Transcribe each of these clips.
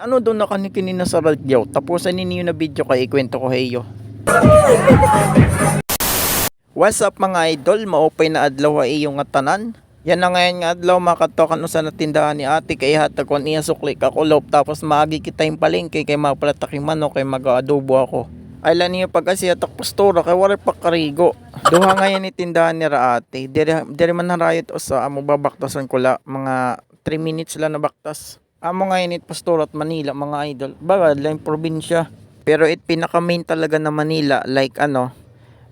Ano daw nakanikin na sa radyo, tapos ninyo na video kay ikwento ko heyo. What's up mga idol, maupay na adlaw ay iyong tanan. Yan na ngayon nga adlaw makatokan usa na tindahan ni ate kay hatag kon iya sukli kakulop tapos maagi kita yung palengke kay mapalatak yung manok kay mag-adobo ako. Ay lan niya pag asi atak postura kay wala pa karigo. Duha ngayon ni tindahan ni ate. Diri man narayot usa amo babaktasan ko la mga 3 minutes lang na baktas. Amo ngayon it Pastor at Manila mga idol. Bagad lang probinsya. Pero it pinaka main talaga na Manila like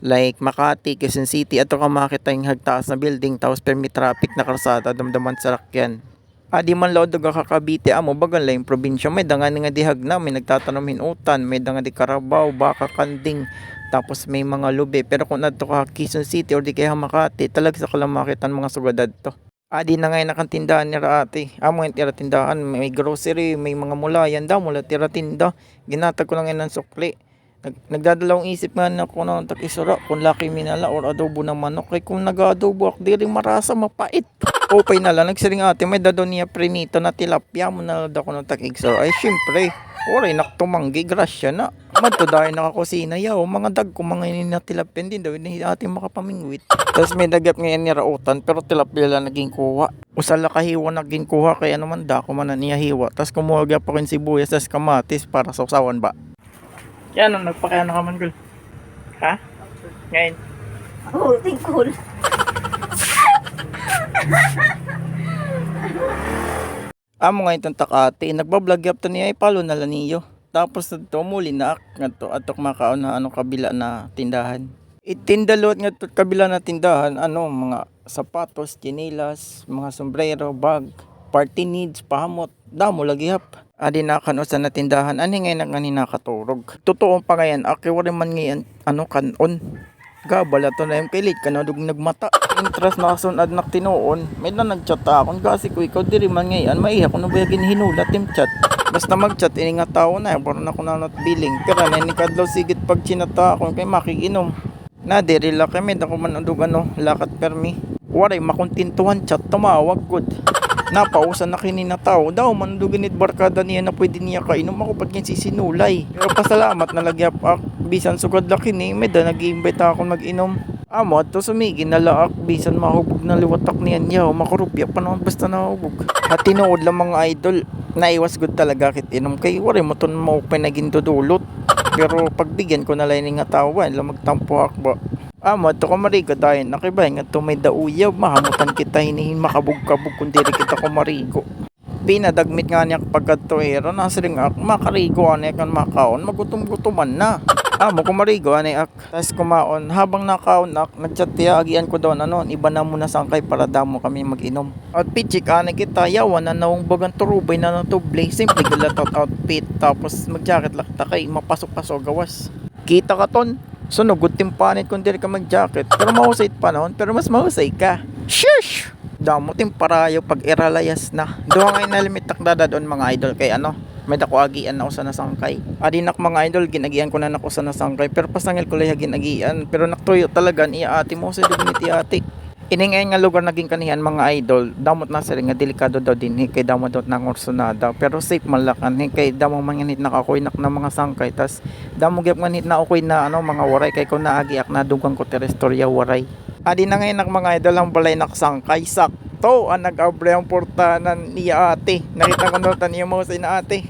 like Makati, Quezon City ato ka makita yung hagtaas na building tapos permit traffic na kalsada damdaman sa rakyan. Adi man laod nga kakabite amo bagal lang yung probinsya may dangan nga dihag na may nagtatanom hinutan, may dangan di Carabao, Baka, Kanding. Tapos may mga lube pero kung adto ka Quezon City or di kaya Makati talag sa kalang makitan mga sugadad to. Adi na ngayon nakantindahan ni ate. Amo yung tira tindahan. May grocery, may mga mulayan daw. Mula tira tinda. Ginatag ko lang yan ng sukli. Nagdadalawang isip nga na kung ano takisura. Kung laki minala or adobo ng manok. Kaya kung nag-adobo ako, di rin marasa, mapait. Okay na lang. Nagsiring ate, may dado niya prinito na tilapia mo na daw ko ng takisura. Ay, syempre. Oray, naktumanggi. Grasya na. Madto dahil nakakusina yaw. Mga dag ko mga tilapia din daw. Hindi ating makapamingwit. Tapos may dagap ngayon ni rautan pero tilapia lang naging kuha. Usala kahiwa naging kuha kaya naman da ko man niya hiwa. Tapos kumuha pa rin sibuyas tapos kamatis para sausawan ba. Yan ang nagpakaya na ka man gul. Ha? Ngayon. Oh, tingkol. Amo ngayon itong takati. Nagbablog yap to niya ipalo na lang niyo. Tapos ito muli na atok makaon na kabila na tindahan. Itindalot nga kabila na tindahan mga sapatos, chinelas, mga sombrero, bag, party needs, pahamot, damo lagi hap. Adi na kano sa natindahan ani ngay nang nakaturog. Totoo pa ngayon aki wala man ngayon kanon. Gabala to na yung kilit kanadug nagmata. Interest na kasunad nak tinuon. May na nagchat akon kasi ko ikaw diri man ngayon maiha ko na ba hinulat yung chat. Basta mag-chat ini nga tao na parang ako na not billing. Pero nani kadlaw sigit pag chinata akon kay makikinom. Na diri la kami dako man andug lakat permi. Waray makontintuhan chat tumawag gud. Napausan na kini na tao daw man duginit barkada niya na pwede niya kainom ako pag yan sisinulay. Pero pasalamat na lagyap ak bisan sugad laki ni may da nag-iimbite ako mag-inom. Amo at to sumigi na laak bisan mahubog na liwatak niyan yaw makarupya pa naman basta nahubog. At tinuod lang mga idol naiwas gud talaga kit inom kay waray mo ton ma-open na gindudulot. Pero pagbigyan ko na lang nga tao lang magtampo akba. Amo to kamarigo dahil nakibay nga to may dauyaw mahamutan kita hinihin makabog-kabog kung diri kita kumarigo. Pinadagmit nga niya kapag to nasiring ak makarigo ane kan makaon magutom-gutuman na. Amo kumarigo ane ak tas kumaon habang nakaon ak nagchat tiya agian ko doon iba na muna sangkay para damo kami mag-inom. At pichik ane kita yawan na nawang bagang turubay na natuble simple galatot outfit tapos mag-jacket lakta kay mapasok-pasok gawas. Kita ka ton. So good timpanit kung diri ka mag-jacket. Pero mahusay panahon, pero mas mahusay ka. Shush! Damo timparayo pag iralayas na. Doon ngayon nalimit takdada doon mga idol kay may dako agian na usa na sangkay. Adinak mga idol ginagian ko na usa na sangkay pero pasangil ko lay ginagian pero naktuyo talaga iya ate mo sa dugniti ate. Iningay nga lugar naging kanihan mga idol, damot na sila nga delikado daw din kay damot daw nang orsunada pero safe man lakan kay damo manginit nakakuinak na mga sangkay tas damo gyap nganit na okay na mga waray kay ko naagiak na dugang ko terestorya waray. Adi na ngayon mga idol ang balay nakasangkay sakto ang nag-abre ang portanan niya ate. Nakita ko notan niya mo sa ina ate.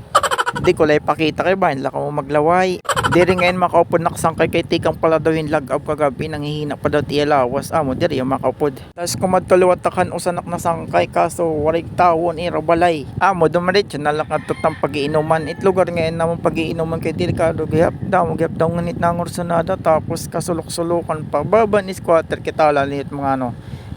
Di ko lay pakita kay bahin la ko maglaway. Diri ngayon makaupod nakasangkay kay tikang pala daw yung lag-up kagabi nanghihina pa daw tiya lawas. Amo diri yung makaupod. Tas kumadtuluwatakan usanak na sangkay kaso waray tawon balay. Amo dumarit na lakad tutang pag-iinuman. Itlugar ngayon namang pag-iinuman kay delikado gihap. Damo gihap daw nganit nang orsunada tapos kasulok-sulukan pa. Baban squatter kita lanit mga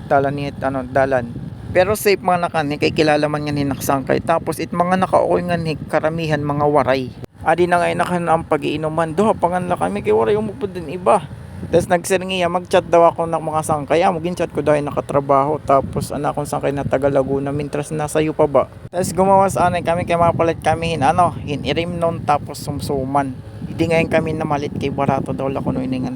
talanit dalan. Pero safe mga nakani kay kilala man nga ni nakasangkay tapos mga nakaukoy nga ni karamihan mga waray. Adi na ngayon nakan ang pag-iinuman. Doha pangan la kami kay waray umupod din iba. Tapos nagsiringiya mag-chat daw ako ng mga sangkay. Magin chat ko dahil nakatrabaho. Tapos akong sangkay na taga Laguna. Mintras nasa iyo pa ba. Tapos gumawa sa anay kami kay mapalit kami hinirim nun tapos sumsuman. Hindi ngayon kami namalit kay barato daw lako no iningan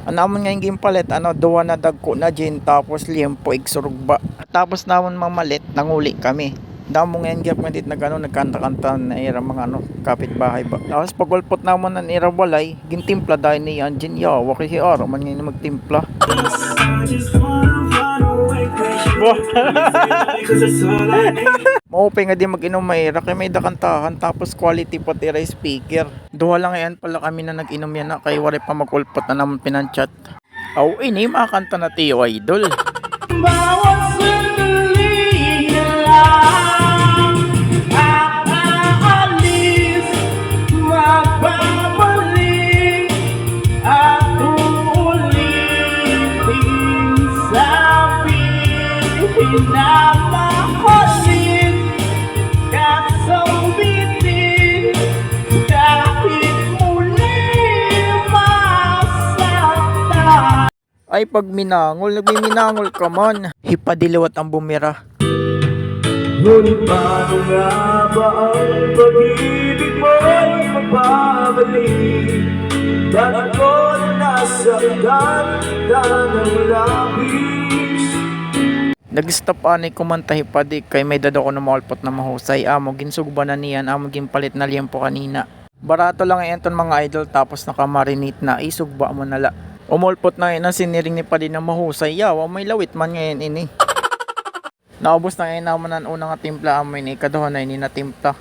Anamon ngayon gimpalit duwa na dagko na gin tapos liempo igsurugba. Tapos namon mamalit nanguli kami. Damo ngayon gyap nga dit nagkanta-kanta na ira mga kapitbahay ba. Tapos pagulpot namon ng ira walay, gintimpla dahil ni Anjin yawa kasi araw man ngayon magtimpla. Maupay nga di mag-inom mayra kay may dakantahan tapos quality pati ira speaker. Duha lang yan pala kami na nag-inom yan na kay wari pa magulpot na naman pinanchat. Aw ini makanta na tiyo idol. Bawat sandali na lang aalis, magbabalik at uulitin sabihin na mahalin kasabitin kahit muli masaktan. Ay pag minangol, nagmiminangol ka man. Hipadiliwat ang bumira. Ngunit paano nga ba ang pag-ibig mo'y magbabalik? Dahil ko nasaktan ka ng labis. Nag-stop anay kumanta hipadi kay may dado ko na maulpot na mahusay. Amo ginsugba na niyan, amo ginpalit na liyan po kanina. Barato lang yan mga idol tapos nakamarinate na isugba mo nala. Umulpot na yun ang siniring ni Padi na mahusay. Yawa may lawit man ngayon ini. Naubos na ngayon naman ang unang timpla amo ini. Kaduhan na ini na timpla.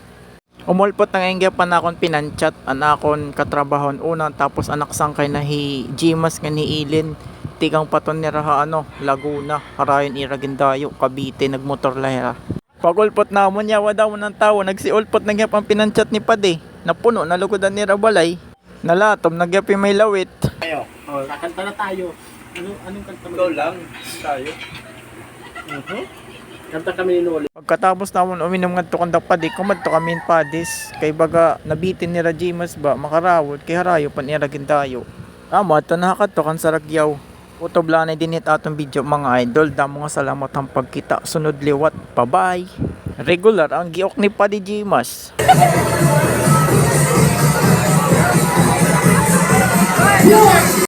Umulpot na ngayon pa na akong pinanchat. Anakon katrabahon unang tapos anak sangkay na hi Jimas nga ni Ilin. Tigang paton ni Raha Laguna. Harayon Iragindayo. Cavite nagmotor lahira. Pagulpot na mo yawa daw ng tao. Nagsiulpot na ang pinanchat ni Padi. Napuno nalugodan ni Rabalay. Nalatom nagyapi may lawit. Kakanta na tayo. Anong kanta mo? Ikaw lang, tayo. Kanta kami ni Noli. Pagkatapos namon uminom nga to kanda Padi, kumadto kami Padis. Kay baga nabitin ni Rajimas ba makarawod kay harayo pan iragin tayo. Amo ato nakato kan saragyaw. Utoblanay dinit atong video mga idol. Damo nga salamat ang pagkita. Sunod liwat. Bye-bye. Regular ang giok ni Padi Jimas.